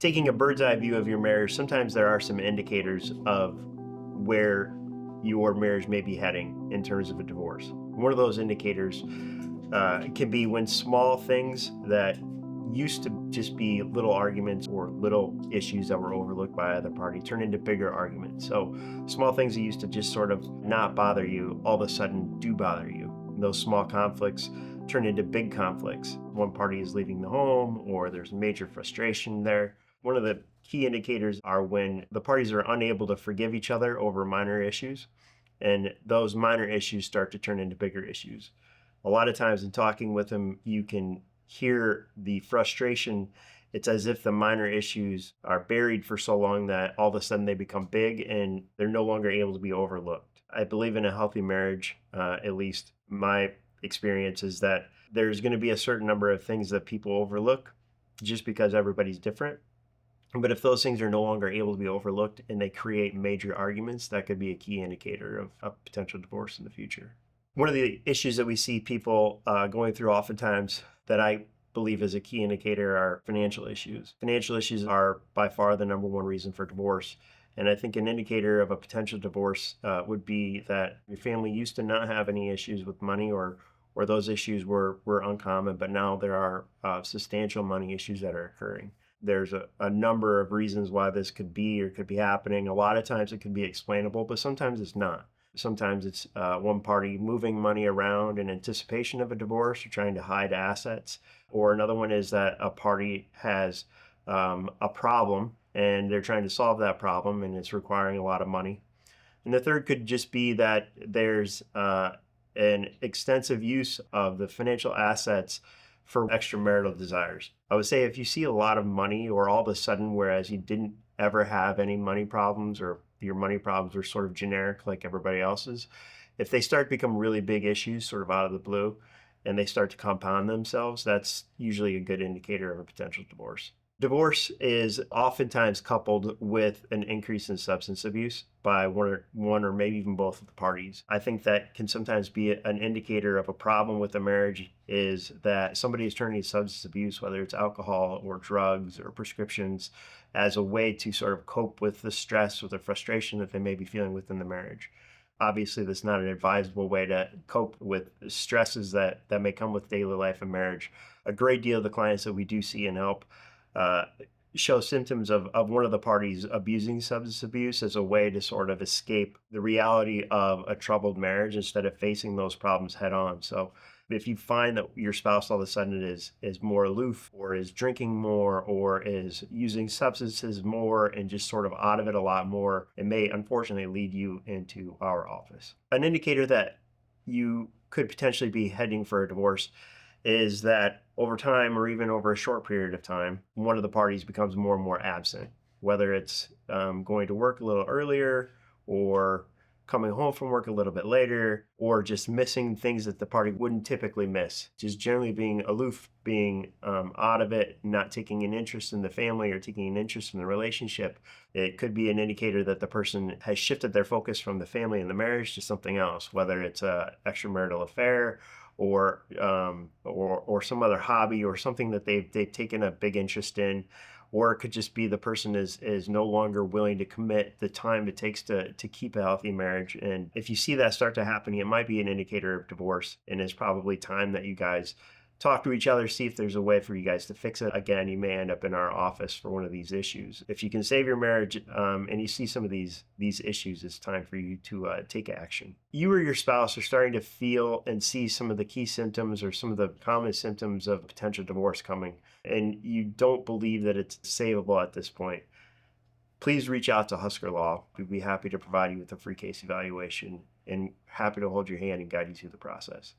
Taking a bird's eye view of your marriage, sometimes there are some indicators of where your marriage may be heading in terms of a divorce. One of those indicators can be when small things that used to just be little arguments or little issues that were overlooked by either party turn into bigger arguments. So small things that used to just sort of not bother you all of a sudden do bother you. And those small conflicts turn into big conflicts. One party is leaving the home or there's major frustration there. One of the key indicators are when the parties are unable to forgive each other over minor issues, and those minor issues start to turn into bigger issues. A lot of times in talking with them, you can hear the frustration. It's as if the minor issues are buried for so long that all of a sudden they become big and they're no longer able to be overlooked. I believe in a healthy marriage, at least my experience is that there's going to be a certain number of things that people overlook just because everybody's different. But if those things are no longer able to be overlooked and they create major arguments, that could be a key indicator of a potential divorce in the future. One of the issues that we see people going through oftentimes that I believe is a key indicator are financial issues. Financial issues are by far the number one reason for divorce. And I think an indicator of a potential divorce would be that your family used to not have any issues with money, or those issues were uncommon, but now there are substantial money issues that are occurring. There's a number of reasons why this could be or could be happening. A lot of times it can be explainable, but sometimes it's not. Sometimes it's one party moving money around in anticipation of a divorce or trying to hide assets. Or another one is that a party has a problem and they're trying to solve that problem and it's requiring a lot of money. And the third could just be that there's an extensive use of the financial assets for extramarital desires. I would say if you see a lot of money or all of a sudden, whereas you didn't ever have any money problems or your money problems are sort of generic like everybody else's, if they start to become really big issues sort of out of the blue and they start to compound themselves, that's usually a good indicator of a potential divorce. Divorce is oftentimes coupled with an increase in substance abuse by one or maybe even both of the parties. I think that can sometimes be an indicator of a problem with a marriage is that somebody is turning to substance abuse, whether it's alcohol or drugs or prescriptions, as a way to sort of cope with the stress or the frustration that they may be feeling within the marriage. Obviously, that's not an advisable way to cope with stresses that may come with daily life and marriage. A great deal of the clients that we do see and help show symptoms of one of the parties abusing substance abuse as a way to sort of escape the reality of a troubled marriage instead of facing those problems head on. So if you find that your spouse all of a sudden is more aloof or is drinking more or is using substances more and just sort of out of it a lot more, it may unfortunately lead you into our office. An indicator that you could potentially be heading for a divorce is that over time or even over a short period of time, one of the parties becomes more and more absent, whether it's going to work a little earlier or coming home from work a little bit later, or just missing things that the party wouldn't typically miss. Just generally being aloof, being out of it, not taking an interest in the family or taking an interest in the relationship. It could be an indicator that the person has shifted their focus from the family and the marriage to something else, whether it's a extramarital affair or some other hobby or something that they've taken a big interest in. Or it could just be the person is no longer willing to commit the time it takes to keep a healthy marriage. And if you see that start to happen, it might be an indicator of divorce. And it's probably time that you guys talk to each other, see if there's a way for you guys to fix it. Again, you may end up in our office for one of these issues. If you can save your marriage and you see some of these issues, it's time for you to take action. You or your spouse are starting to feel and see some of the key symptoms or some of the common symptoms of potential divorce coming, and you don't believe that it's savable at this point. Please reach out to Husker Law. We'd be happy to provide you with a free case evaluation and happy to hold your hand and guide you through the process.